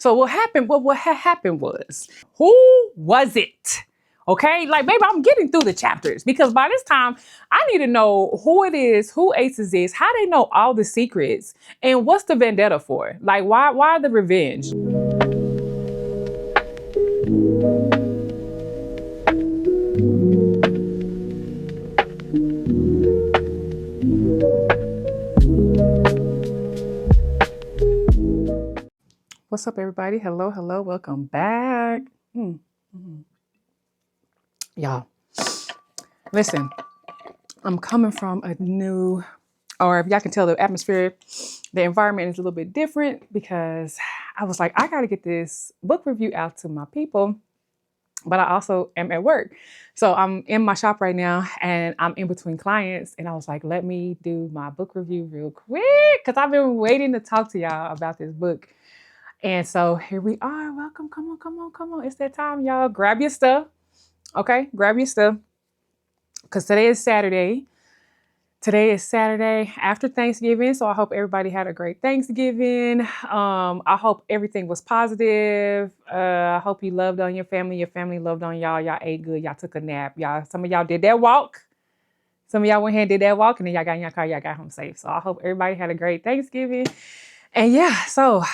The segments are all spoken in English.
So what happened, what had happened was, who was it? Okay, like maybe I'm getting through the chapters because by this time I need to know who it is, who Aces is, how they know all the secrets, and what's the vendetta for? Like why the revenge? What's up, everybody? Hello, welcome back. Y'all, listen, I'm coming from a new, or if y'all can tell, the atmosphere, the environment is a little bit different because I was like, I got to get this book review out to my people, but I also am at work. So I'm in my shop right now and I'm in between clients. And I was like, let me do my book review real quick because I've been waiting to talk to y'all about this book. And so here we are. Welcome. Come on. It's that time, y'all. Grab your stuff. Okay, grab your stuff. Because today is Saturday. Today is Saturday after Thanksgiving. So I hope everybody had a great Thanksgiving. I hope everything was positive. I hope you loved on your family loved on y'all. Y'all ate good. Y'all took a nap. Some of y'all did that walk. Some of y'all went ahead and did that walk, and then y'all got in your car, y'all got home safe. So I hope everybody had a great Thanksgiving. And yeah, so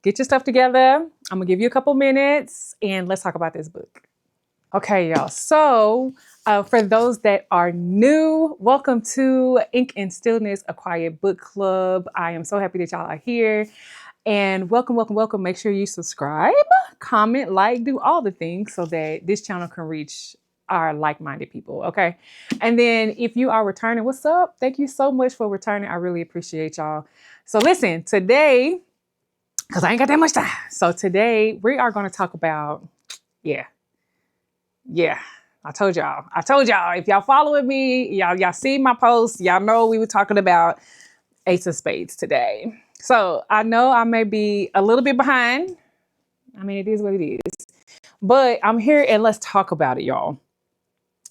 get your stuff together. I'm gonna give you a couple minutes and let's talk about this book. Okay, y'all. So for those that are new, welcome to Ink and Stillness, A Quiet Book Club. I am so happy that y'all are here. And welcome. Make sure you subscribe, comment, like, do all the things so that this channel can reach our like-minded people, okay? And then if you are returning, what's up? Thank you so much for returning. I really appreciate y'all. So listen, today, because I ain't got that much time. So today we are going to talk about, yeah, I told y'all, if y'all following me, y'all see my posts, y'all know we were talking about Ace of Spades today. So I know I may be a little bit behind. I mean, it is what it is, but I'm here and let's talk about it, y'all.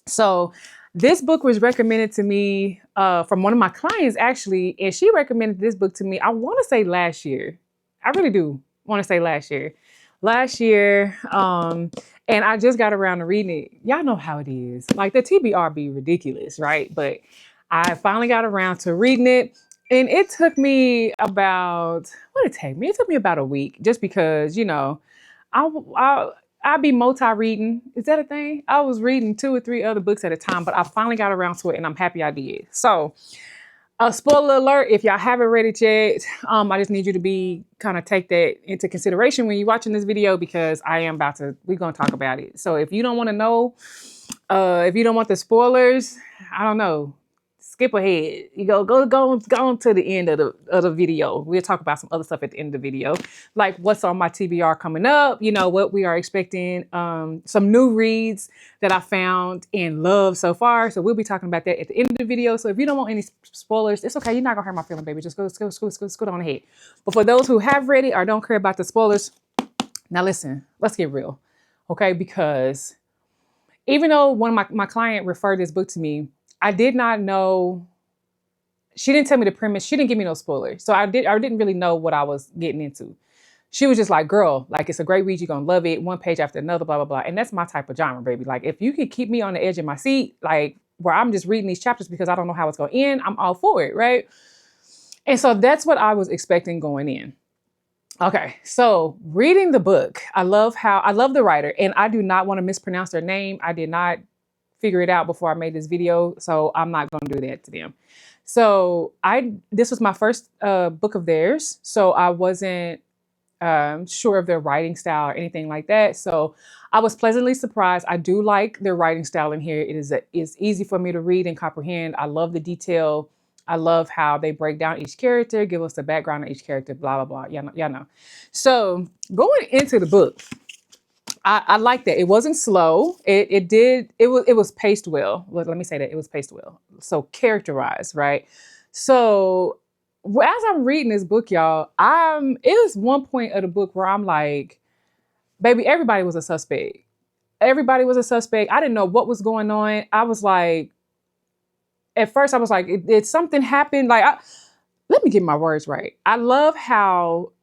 So this book was recommended to me from one of my clients, actually, and she recommended this book to me, I want to say last year. I really do want to say last year. And I just got around to reading it. Y'all know how it is. Like the TBR be ridiculous, right? But I finally got around to reading it. And it took me about, what did it take me? It took me about a week just because, you know, I'd be multi-reading. Is that a thing? I was reading 2 or 3 other books at a time, but I finally got around to it and I'm happy I did. So spoiler alert, if y'all haven't read it yet, I just need you to take that into consideration when you're watching this video because we're going to talk about it. So if you don't want to know, if you don't want the spoilers, I don't know, skip ahead. You go on to the end of the video. We'll talk about some other stuff at the end of the video, like what's on my TBR coming up, you know, what we are expecting, some new reads that I found and love so far. So we'll be talking about that at the end of the video. So if you don't want any spoilers, it's okay. You're not gonna hurt my feeling, baby. Just go on ahead. But for those who have read it or don't care about the spoilers, now listen, let's get real, okay? Because even though one of my client referred this book to me, I did not know, she didn't tell me the premise. She didn't give me no spoilers. So I didn't really know what I was getting into. She was just like, girl, like, it's a great read. You're going to love it. One page after another, blah, blah, blah. And that's my type of genre, baby. Like, if you can keep me on the edge of my seat, like where I'm just reading these chapters because I don't know how it's going to end, I'm all for it, right? And so that's what I was expecting going in. Okay, so reading the book, I love the writer, and I do not want to mispronounce their name. I did not figure it out before I made this video, so I'm not going to do that to them. So this was my first book of theirs, so I wasn't sure of their writing style or anything like that. So I was pleasantly surprised. I do like their writing style in here. It's easy for me to read and comprehend. I love the detail. I love how they break down each character, give us the background of each character, blah, blah, blah. Y'all know. So going into the book, I like that. It wasn't slow. It was paced well. Let me say that. It was paced well. So characterized, right? So as I'm reading this book, y'all, it was one point of the book where I'm like, baby, everybody was a suspect. Everybody was a suspect. I didn't know what was going on. I was like, at first I was like, did something happen? Like, let me get my words right. I love how,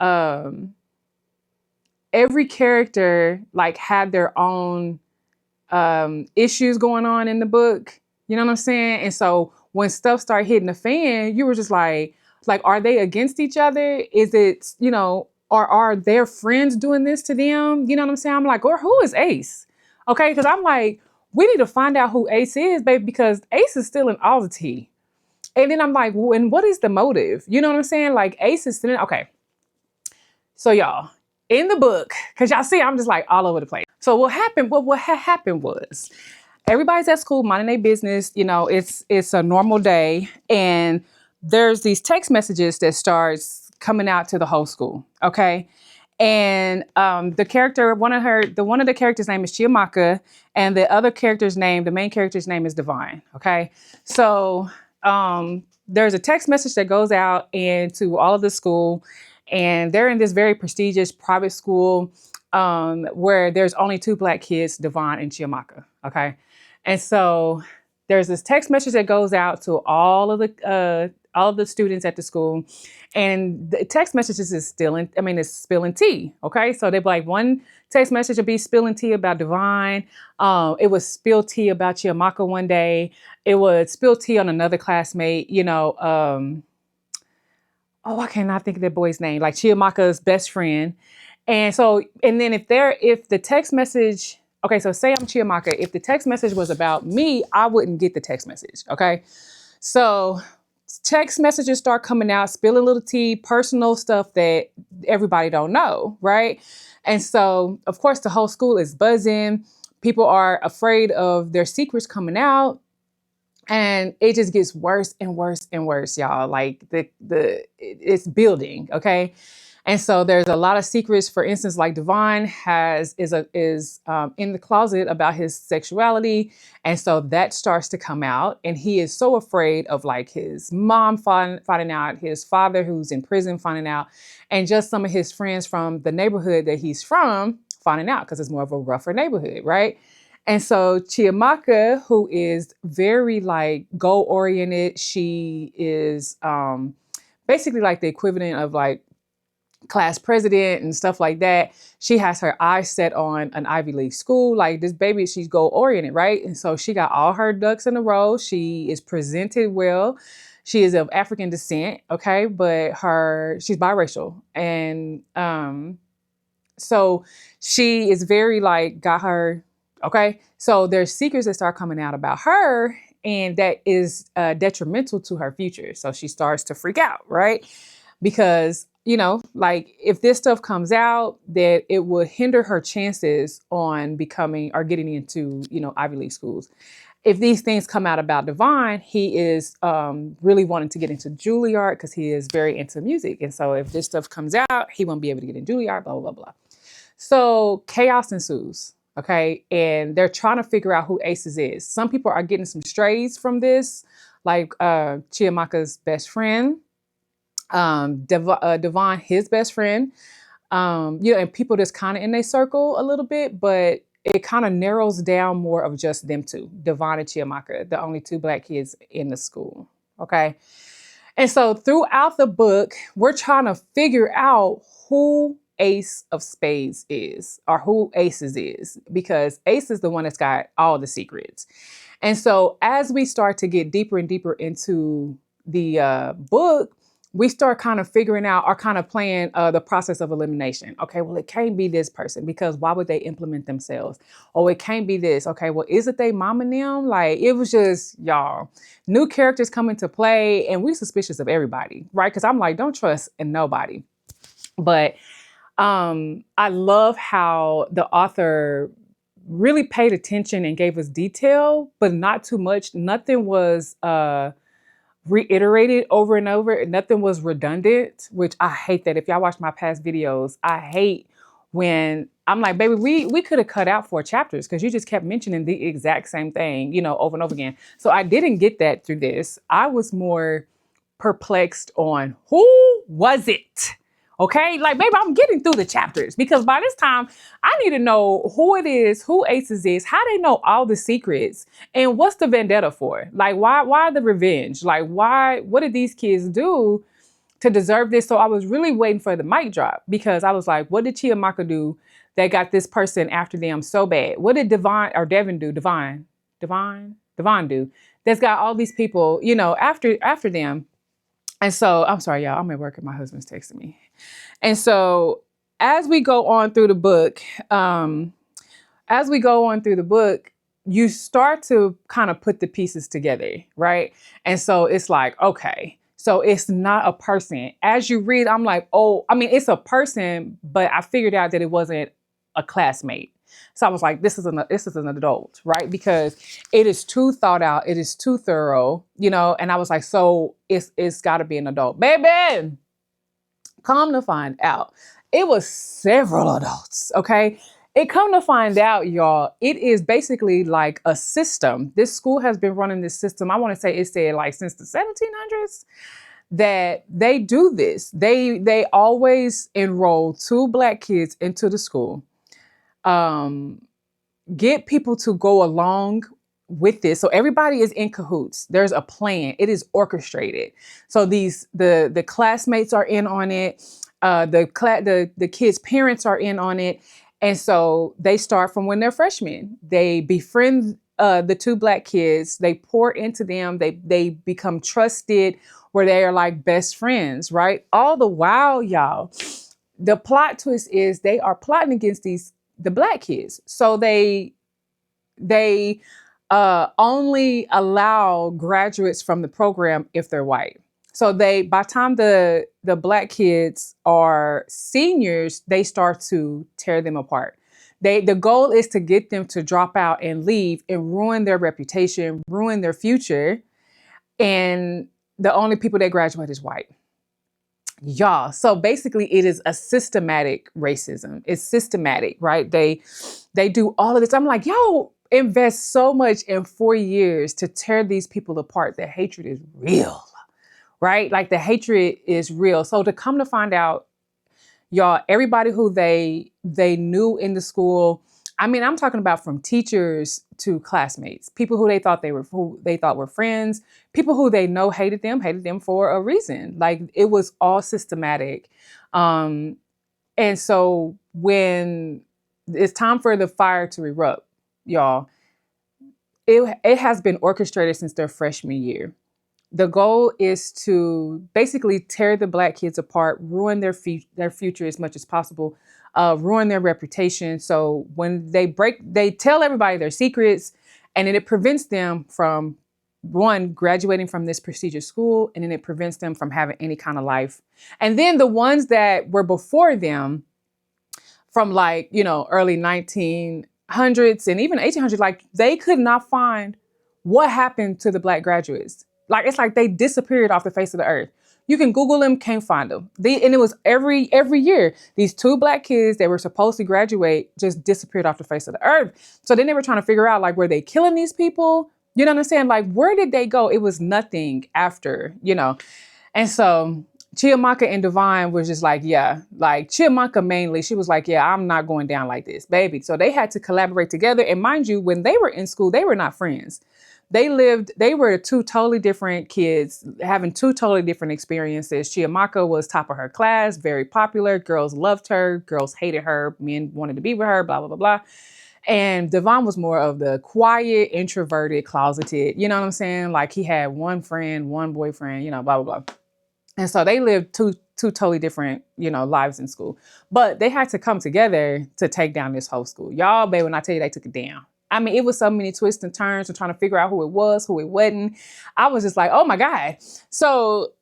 every character like had their own issues going on in the book. You know what I'm saying? And so when stuff started hitting the fan, you were just like, are they against each other? Is it, or are their friends doing this to them? You know what I'm saying? I'm like, or who is Ace? Okay, because I'm like, we need to find out who Ace is, baby, because Ace is still in all the tea. And then I'm like, well, and what is the motive? You know what I'm saying? Like Ace is sitting, okay. So y'all, in the book, because y'all see, I'm just like all over the place. So what happened, what had happened was everybody's at school, minding their business. It's a normal day. And there's these text messages that starts coming out to the whole school. Okay. And the character, one of the characters' name is Chiamaka, and the main character's name is Divine. Okay. So there's a text message that goes out into all of the school, and they're in this very prestigious private school where there's only 2 Black kids, Divine and Chiamaka. Okay. And so there's this text message that goes out to all of the students at the school, and the text messages is it's spilling tea. Okay. So they'd be like, one text message would be spilling tea about Divine. It was spill tea about Chiamaka one day. It would spill tea on another classmate, I cannot think of that boy's name, like Chiamaka's best friend. And then if the text message, okay, so say I'm Chiamaka, if the text message was about me, I wouldn't get the text message. Okay. So text messages start coming out, spilling a little tea, personal stuff that everybody don't know, right? And so, of course, the whole school is buzzing. People are afraid of their secrets coming out. And it just gets worse and worse and worse, y'all. Like it's building, okay? And so there's a lot of secrets. For instance, like Divine is in the closet about his sexuality, and so that starts to come out. And he is so afraid of like his mom finding out, his father who's in prison finding out, and just some of his friends from the neighborhood that he's from finding out, because it's more of a rougher neighborhood, right? And so Chiamaka, who is very like goal oriented, she is basically like the equivalent of like class president and stuff like that. She has her eyes set on an Ivy League school. Like this baby, she's goal oriented, right? And so she got all her ducks in a row. She is presented well. She is of African descent, okay, but she's biracial. And so she is very like got her. Okay, so there's secrets that start coming out about her, and that is detrimental to her future. So she starts to freak out, right? Because, like if this stuff comes out, that it would hinder her chances on becoming or getting into, Ivy League schools. If these things come out about Divine, he is really wanting to get into Juilliard because he is very into music. And so if this stuff comes out, he won't be able to get in Juilliard, blah, blah, blah, blah. So chaos ensues. Okay. And they're trying to figure out who Aces is. Some people are getting some strays from this, like Chiamaka's best friend, Devon, his best friend, and people just kind of in their circle a little bit, but it kind of narrows down more of just them two, Devon and Chiamaka, the only 2 Black kids in the school. Okay. And so throughout the book, we're trying to figure out who Ace of Spades is, or who Aces is, because Ace is the one that's got all the secrets. And so as we start to get deeper and deeper into the book, we start kind of figuring out or kind of playing the process of elimination. Okay, well, it can't be this person because why would they implement themselves? Oh, it can't be this. Okay, well, is it they mom and them? Like, it was just, y'all, new characters come into play, and we're suspicious of everybody, right? Because I'm like, don't trust in nobody. But I love how the author really paid attention and gave us detail, but not too much. Nothing was reiterated over and over. Nothing was redundant, which I hate that. If y'all watch my past videos, I hate when I'm like, baby, we could have cut out 4 chapters because you just kept mentioning the exact same thing, over and over again. So I didn't get that through this. I was more perplexed on who was it? Okay, like, baby, I'm getting through the chapters because by this time I need to know who it is, who Aces is, how they know all the secrets, and what's the vendetta for? Like, why the revenge? Like, what did these kids do to deserve this. So I was really waiting for the mic drop because I was like, what did Chiamaka do that got this person after them so bad? What did Devin do? Devon do that's got all these people, after them. And so I'm sorry, y'all. I'm at work and my husband's texting me. And so as we go on through the book, you start to kind of put the pieces together, right? And so it's like, okay, so it's not a person. As you read, I'm like, oh, I mean, it's a person, but I figured out that it wasn't a classmate. So I was like, this is an adult, right? Because it is too thought out, it is too thorough, and I was like, so it's gotta be an adult. Baby, come to find out, it was several adults, okay? It come to find out, y'all, it is basically like a system. This school has been running this system. I want to say it said like since the 1700s that they do this. They always enroll 2 Black kids into the school, get people to go along with this. So everybody is in cahoots. There's a plan. It is orchestrated. So the classmates are in on it. The kids' parents are in on it. And so they start from when they're freshmen. They befriend the 2 Black kids. They pour into them. They become trusted, where they are like best friends, right? All the while, y'all, the plot twist is they are plotting against the Black kids. So they only allow graduates from the program if they're white. So by the time the Black kids are seniors, they start to tear them apart. The goal is to get them to drop out and leave and ruin their reputation, ruin their future. And the only people that graduate is white. Y'all. So basically it is a systematic racism. It's systematic, right? They do all of this. I'm like, yo, invest so much in 4 years to tear these people apart. The hatred is real. Right? Like the hatred is real. So to come to find out, y'all, everybody who they knew in the school, I mean, I'm talking about from teachers to classmates, people who they thought were friends, people who they know hated them for a reason. Like it was all systematic. And so when it's time for the fire to erupt, y'all, it has been orchestrated since their freshman year. The goal is to basically tear the Black kids apart, ruin their future as much as possible, ruin their reputation. So when they tell everybody their secrets, and then it prevents them from, one, graduating from this prestigious school, and then it prevents them from having any kind of life. And then the ones that were before them, from like, early 1900s and even 1800s, like they could not find what happened to the Black graduates. Like, it's like they disappeared off the face of the earth. You can Google them, can't find them. And it was every year, these 2 Black kids that were supposed to graduate just disappeared off the face of the earth. So then they were trying to figure out, like, were they killing these people? You know what I'm saying? Like, where did they go? It was nothing after, And so Chiamaka and Devon was just like, yeah, like Chiamaka mainly, she was like, yeah, I'm not going down like this, baby. So they had to collaborate together. And mind you, when they were in school, they were not friends. They were 2 totally different kids having 2 totally different experiences. Chiamaka was top of her class, very popular. Girls loved her. Girls hated her. Men wanted to be with her, blah, blah, blah, blah. And Devon was more of the quiet, introverted, closeted. You know what I'm saying? Like he had one friend, one boyfriend, blah, blah, blah. And so they lived two totally different, lives in school. But they had to come together to take down this whole school. Y'all, baby, when I tell you they took it down. I mean, it was so many twists and turns and trying to figure out who it was, who it wasn't. I was just like, oh my God. So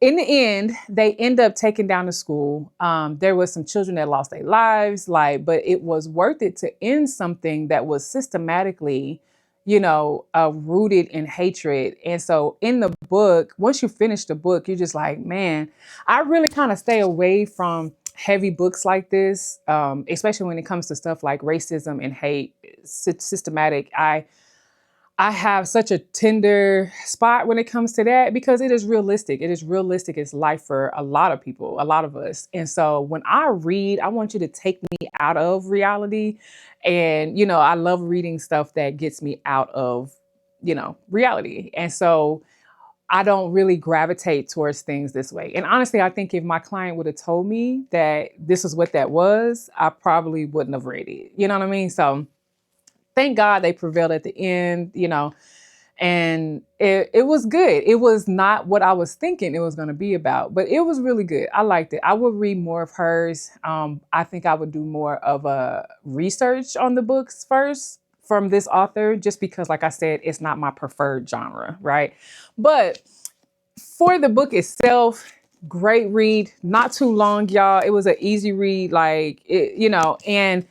in the end, they end up taking down the school. There was some children that lost their lives, but it was worth it to end something that was systematically, rooted in hatred. And so in the book, once you finish the book, you're just like, man, I really kind of stay away from heavy books like this, especially when it comes to stuff like racism and hate, systematic. I have such a tender spot when it comes to that because it is realistic. It is realistic. It's life for a lot of people, a lot of us. And so when I read, I want you to take me out of reality. And, I love reading stuff that gets me out of, reality. And so I don't really gravitate towards things this way. And honestly, I think if my client would have told me that this is what that was, I probably wouldn't have read it. You know what I mean? So thank God they prevailed at the end, and it was good. It was not what I was thinking it was going to be about, but it was really good. I liked it. I would read more of hers. I think I would do more of a research on the books first from this author, just because, like I said, it's not my preferred genre, right? But for the book itself, great read, not too long, y'all. It was an easy read, and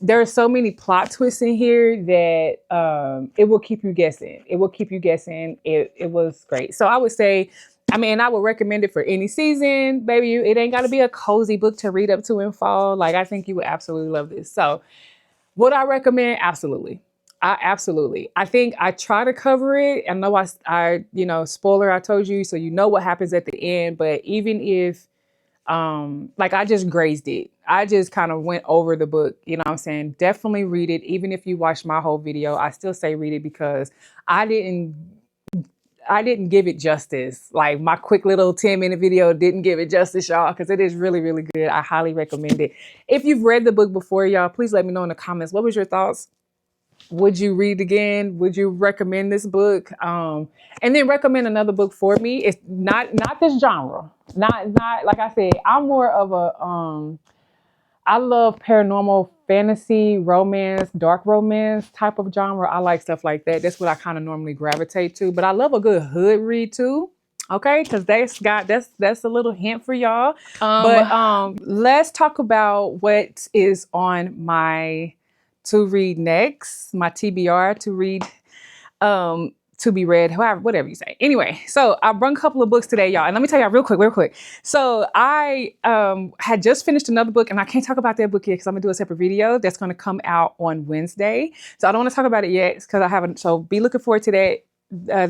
there are so many plot twists in here that it will keep you guessing. It will keep you guessing. It was great. So I would say, I would recommend it for any season, baby. It ain't got to be a cozy book to read up to in fall. Like, I think you would absolutely love this. So would I recommend? Absolutely. Absolutely. I think I try to cover it. I know spoiler, I told you, so you know what happens at the end. But even if, I just grazed it, I just kind of went over the book, you know what I'm saying? Definitely read it. Even if you watch my whole video, I still say read it, because I didn't give it justice. Like, my quick little 10-minute video didn't give it justice, y'all, because it is really, really good. I highly recommend it. If you've read the book before, y'all, please let me know in the comments. What was your thoughts? Would you read again? Would you recommend this book? And then recommend another book for me. It's not this genre. Not like I said, I'm more of a I love paranormal fantasy, romance, dark romance type of genre. I like stuff like that. That's what I kind of normally gravitate to. But I love a good hood read too. Okay, because that's a little hint for y'all. But let's talk about what is on my to read next, my TBR to read, to be read, whatever you say. Anyway, so I brought a couple of books today, y'all. And let me tell y'all real quick. So I had just finished another book, and I can't talk about that book yet because I'm gonna do a separate video that's gonna come out on Wednesday. So I don't want to talk about it yet because I haven't. So be looking forward to that.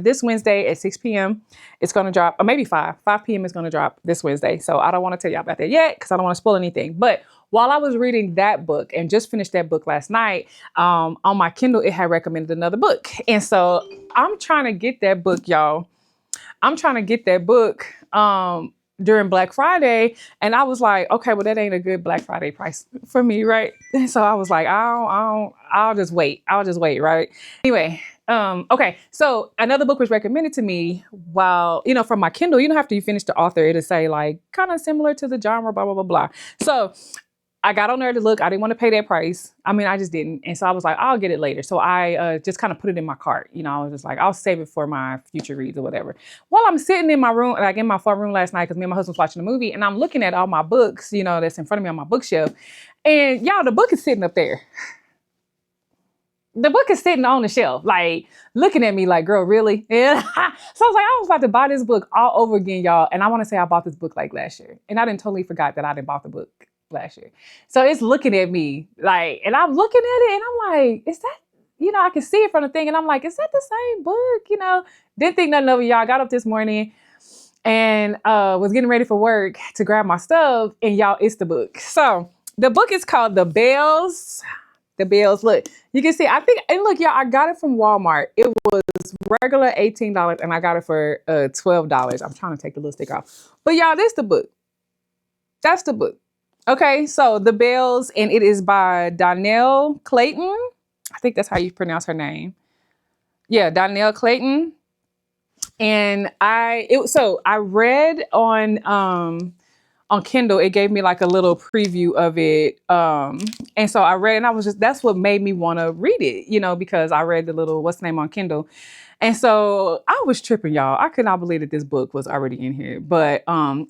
This Wednesday at 6 p.m. it's going to drop, or maybe 5 p.m. is going to drop this Wednesday. So I don't want to tell y'all about that yet because I don't want to spoil anything. But while I was reading that book and just finished that book last night, on my Kindle, it had recommended another book. And so I'm trying to get that book, y'all. I'm trying to get that book during Black Friday. And I was like, okay, well, that ain't a good Black Friday price for me, right? And so I was like, I'll just wait. Right? Anyway. Okay, so another book was recommended to me while, from my Kindle, after you finish the author, it'll say like kind of similar to the genre, blah, blah, blah, blah. So I got on there to look. I didn't want to pay that price. I just didn't. And so I was like, I'll get it later. So I just kind of put it in my cart. I was just like, I'll save it for my future reads or whatever. While I'm sitting in my room, like in my front room last night, because me and my husband was watching a movie, and I'm looking at all my books, that's in front of me on my bookshelf. And y'all, the book is sitting up there. The book is sitting on the shelf, like looking at me like, girl, really? Yeah. So I was like, I was about to buy this book all over again, y'all. And I want to say I bought this book like last year. And I didn't totally forgot that I didn't bought the book last year. So it's looking at me like, and I'm looking at it and I'm like, is that, I can see it from the thing. And I'm like, is that the same book? Didn't think nothing of it, y'all. I got up this morning and was getting ready for work to grab my stuff. And y'all, it's the book. So the book is called The Bells. The Bells. Look, you can see, and look, y'all, I got it from Walmart. It was regular $18 and I got it for $12. I'm trying to take the little stick off. But y'all, this the book. That's the book. Okay, so The Bells, and it is by Donnell Clayton. I think that's how you pronounce her name. Yeah, Donnell Clayton. And I read on Kindle, it gave me like a little preview of it. And so I read, and that's what made me want to read it, because I read the little, what's the name on Kindle. And so I was tripping, y'all. I could not believe that this book was already in here. But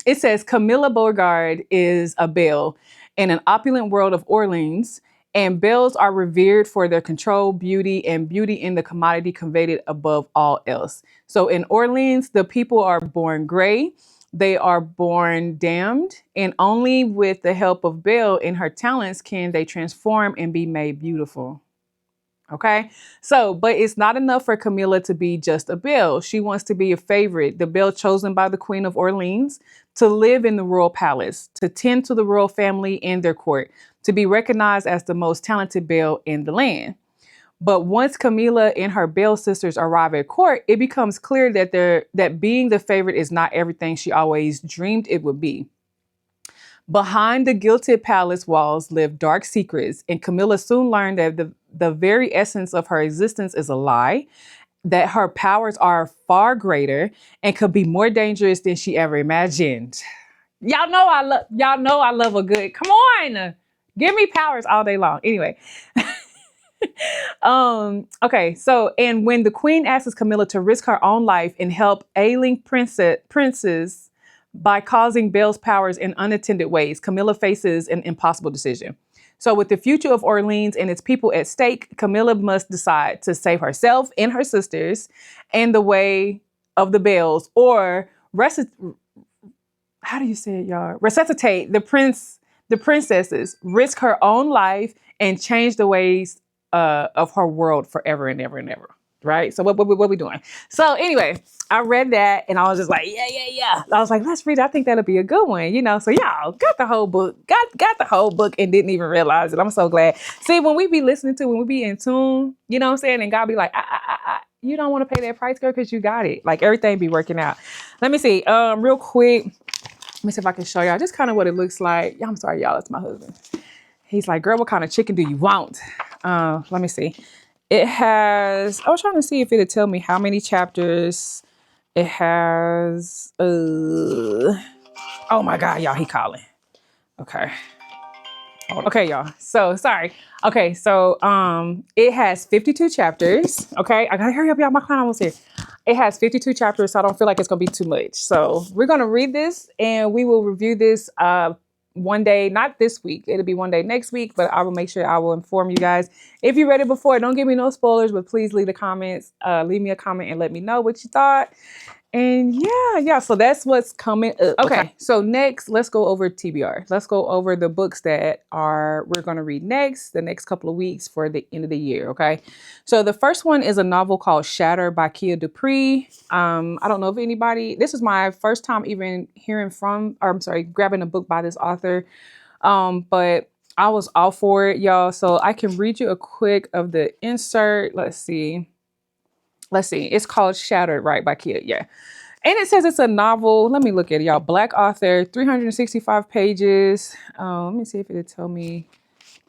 it says Camilla Beauregard is a belle in an opulent world of Orleans, and belles are revered for their control, beauty, and beauty in the commodity coveted above all else. So in Orleans, the people are born gray. They are born damned, and only with the help of Belle and her talents can they transform and be made beautiful. Okay, so, but it's not enough for Camilla to be just a belle. She wants to be a favorite, the belle chosen by the Queen of Orleans, to live in the royal palace, to tend to the royal family and their court, to be recognized as the most talented belle in the land. But once Camilla and her Belle sisters arrive at court, it becomes clear that being the favorite is not everything she always dreamed it would be. Behind the gilded palace walls live dark secrets, and Camilla soon learned that the very essence of her existence is a lie, that her powers are far greater and could be more dangerous than she ever imagined. Y'all know I love a good. Come on. Give me powers all day long. Anyway. Okay, so and when the queen asks Camilla to risk her own life and help ailing princes by causing Belle's powers in unattended ways, Camilla faces an impossible decision. So with the future of Orleans and its people at stake, Camilla must decide to save herself and her sisters and the way of the Belles, or how do you say it, y'all? Resuscitate the princesses, risk her own life, and change the ways of her world forever and ever and ever. Right? So what we doing? So anyway, I read that and I was just like, yeah. I was like, let's read it. I think that'll be a good one, you know. So y'all got the whole book, got the whole book and didn't even realize it. I'm so glad. See, when we be in tune, you know what I'm saying? And God be like, you don't want to pay that price, girl, because you got it. Like everything be working out. Let me see. Real quick. Let me see if I can show y'all just kind of what it looks like. I'm sorry, y'all. It's my husband. He's like, girl, what kind of chicken do you want? Let me see. It has, I was trying to see if it'd tell me how many chapters it has. Oh my God, y'all, he calling. Okay. Okay, y'all. So sorry. Okay, so it has 52 chapters. Okay, I gotta hurry up, y'all. My client almost here. It has 52 chapters, so I don't feel like it's gonna be too much. So we're gonna read this and we will review this one day, not this week. It'll be one day next week, but I will make sure I will inform you guys. If you read it before, don't give me no spoilers, but please leave me a comment and let me know what you thought. And yeah, so that's what's coming up. Okay, so next, let's go over TBR. Let's go over the books that we're going to read next, the next couple of weeks for the end of the year, okay? So the first one is a novel called Shatter by Kia Dupree. I don't know if this is my first time even grabbing a book by this author, but I was all for it, y'all. So I can read you a quick of the insert. Let's see. It's called Shattered, right, by Kia. Yeah. And it says it's a novel. Let me look at it, y'all. Black author, 365 pages. Let me see if it'll tell me.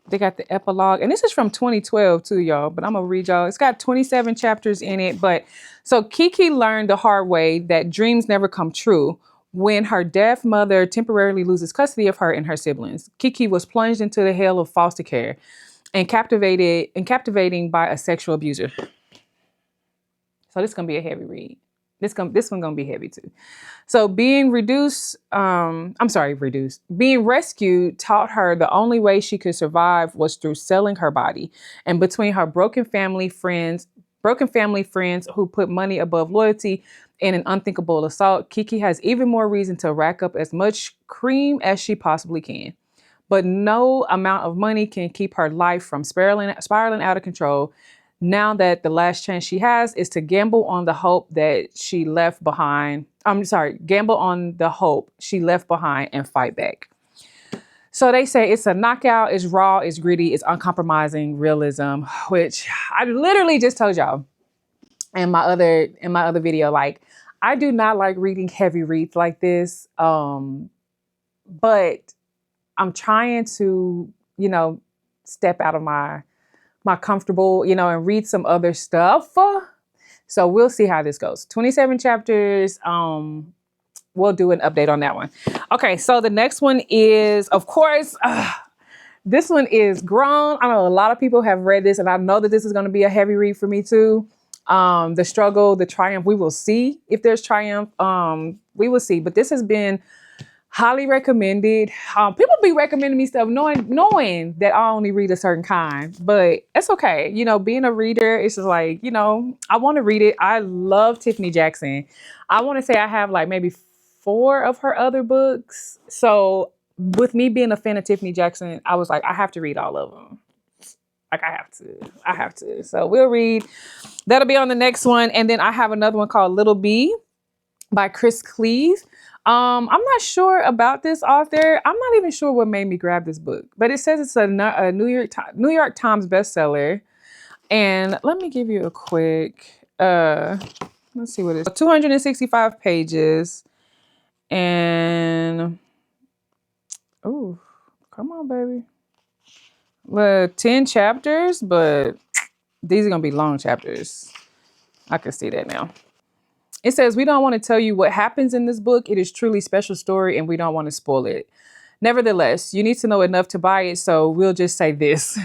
They got the epilogue. And this is from 2012 too, y'all. But I'm going to read y'all. It's got 27 chapters in it. But so Kiki learned the hard way that dreams never come true when her deaf mother temporarily loses custody of her and her siblings. Kiki was plunged into the hell of foster care and captivating by a sexual abuser. So this is going to be a heavy read. This one going to be heavy too. So being rescued taught her the only way she could survive was through selling her body. And between her broken family friends who put money above loyalty and an unthinkable assault, Kiki has even more reason to rack up as much cream as she possibly can. But no amount of money can keep her life from spiraling out of control. Now that the last chance she has is to gamble on the hope she left behind and fight back. So they say it's a knockout, it's raw, it's gritty, it's uncompromising realism, which I literally just told y'all in my other video. Like, I do not like reading heavy reads like this. But I'm trying to, step out of my comfortable, and read some other stuff. So we'll see how this goes. 27 chapters. We'll do an update on that one. Okay, so the next one is, of course, this one is grown. I know a lot of people have read this, and I know that this is going to be a heavy read for me too. The struggle, the triumph. We will see if there's triumph. We will see. But this has been highly recommended. People be recommending me stuff knowing that I only read a certain kind, but it's okay. Being a reader, it's just like, I want to read it. I love Tiffany Jackson. I want to say I have like maybe 4 of her other books. So with me being a fan of Tiffany Jackson, I was like, I have to read all of them. Like I have to. So we'll read. That'll be on the next one. And then I have another one called Little B by Chris Cleave. I'm not sure about this author. I'm not even sure what made me grab this book, but it says it's a New York Times bestseller. And let me give you a quick, let's see what it is. 265 pages. And, oh, come on, baby. Well, 10 chapters, but these are going to be long chapters. I can see that now. It says, we don't want to tell you what happens in this book. It is truly special story and we don't want to spoil it. Nevertheless, you need to know enough to buy it. So we'll just say this.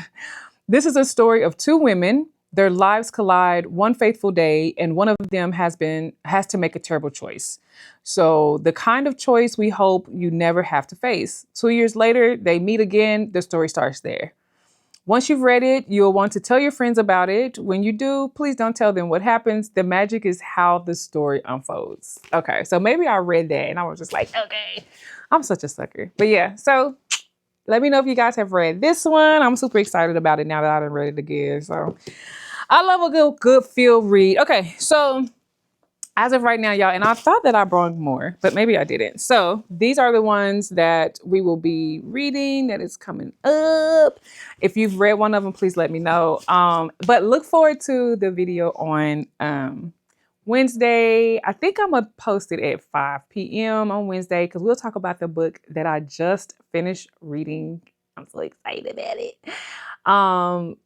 This is a story of two women. Their lives collide one faithful day, and one of them has to make a terrible choice. So the kind of choice we hope you never have to face. 2 years later, they meet again. The story starts there. Once you've read it, you'll want to tell your friends about it. When you do, please don't tell them what happens. The magic is how the story unfolds. Okay, so maybe I read that and I was just like, okay, I'm such a sucker. But yeah, so let me know if you guys have read this one. I'm super excited about it now that I've read it again. So I love a good feel read. Okay, so as of right now, y'all, and I thought that I brought more, but maybe I didn't. So these are the ones that we will be reading that is coming up. If you've read one of them, please let me know. But look forward to the video on Wednesday. I think I'm gonna post it at 5 p.m. on Wednesday because we'll talk about the book that I just finished reading. I'm so excited about it.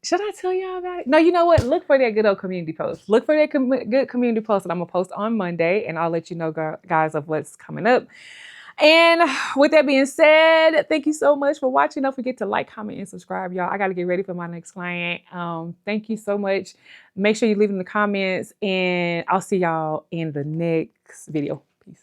Should I tell y'all about it? No, you know what? Look for that good old community post. Look for that good community post that I'm gonna post on Monday, and I'll let you know, guys, of what's coming up. And with that being said, thank you so much for watching. Don't forget to like, comment, and subscribe, y'all. I got to get ready for my next client. Thank you so much. Make sure you leave in the comments, and I'll see y'all in the next video. Peace.